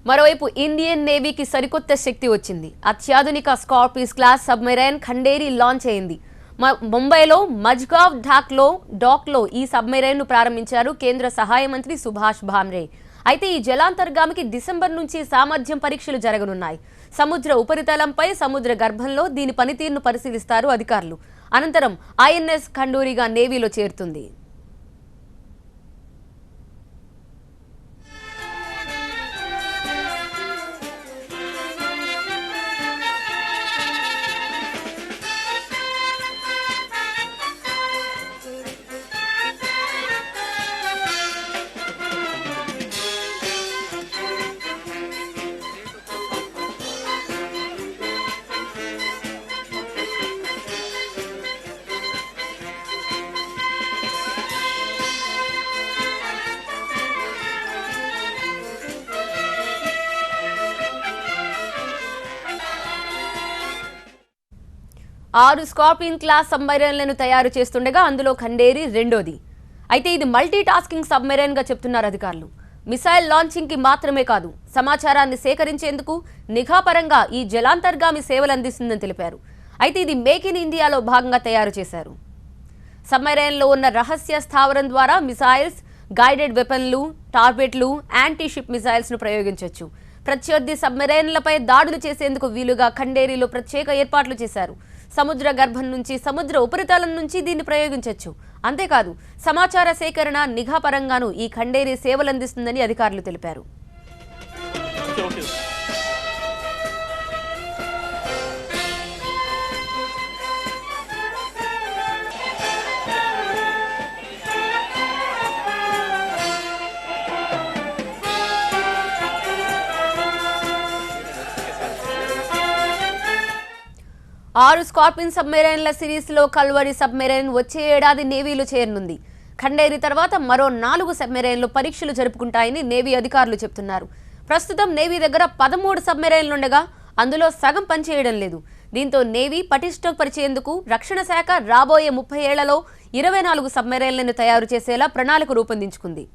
మరోవైపు ఇండియన్ నేవీకి సరికొత్త శక్తి వచ్చింది. అత్యాధునిక స్కార్పీస్ క్లాస్ సబ్మెరైన్ ఖండేరి లాంచ్ అయింది. ముంబైలో మజ్గావ్ డాక్లో ఈ సబ్మెరైన్ను ప్రారంభించారు కేంద్ర సహాయ మంత్రి సుభాష్ భామ్రే. అయితే ఈ జలాంతర్గామికి డిసెంబర్ నుంచి సామర్థ్యం పరీక్షలు జరగనున్నాయి. సముద్ర ఉపరితలంపై సముద్ర గర్భంలో దీని పనితీరును పరిశీలిస్తారు అధికారులు. అనంతరం ఐఎన్ఎస్ ఖండూరిగా నేవీలో చేరుతుంది. ఆరు స్కార్పియన్ క్లాస్ సబ్మెరైన్లను తయారు చేస్తుండగా అందులో ఖండేరి రెండోది. అయితే ఇది మల్టీ టాస్కింగ్ సబ్మెరైన్ గా చెప్తున్నారు అధికారులు. మిసైల్ లాంచింగ్ కి మాత్రమే కాదు, సమాచారాన్ని సేకరించేందుకు నిఘాపరంగా ఈ జలాంతర్గామి సేవలు అందిస్తుందని తెలిపారు. అయితే ఇది మేక్ ఇన్ ఇండియాలో భాగంగా తయారు చేశారు. సబ్మెరైన్లో ఉన్న రహస్య స్థావరం ద్వారా మిసైల్స్, గైడెడ్ వెపన్లు, టార్గెట్లు, యాంటీ షిప్ మిసైల్స్ ను ప్రయోగించవచ్చు. ప్రత్యర్థి సబ్మెరైన్లపై దాడులు చేసేందుకు వీలుగా ఖండేరిలో ప్రత్యేక ఏర్పాట్లు చేశారు. సముద్ర గర్భం నుంచి, సముద్ర ఉపరితలం నుంచి దీన్ని ప్రయోగించవచ్చు. అంతేకాదు, సమాచార సేకరణ, నిఘా పరంగానూ ఈ ఖండేరి సేవలందిస్తుందని అధికారులు తెలిపారు. ఆరు స్కార్పియన్ సబ్మెరైన్ల సిరీస్లో కల్వరి సబ్మెరైన్ వచ్చే ఏడాది నేవీలో చేరనుంది. ఖండేరి తర్వాత మరో 4 సబ్మెరైన్లు పరీక్షలు జరుపుకుంటాయని నేవీ అధికారులు చెబుతున్నారు. ప్రస్తుతం నేవీ దగ్గర 13 సబ్మెరైన్లుండగా అందులో సగం పనిచేయడం లేదు. దీంతో నేవీ పటిష్టపరిచేందుకు రక్షణ శాఖ రాబోయే 30 ఏళ్లలో 24 సబ్మెరైన్లను తయారు చేసేలా ప్రణాళిక రూపొందించుకుంది.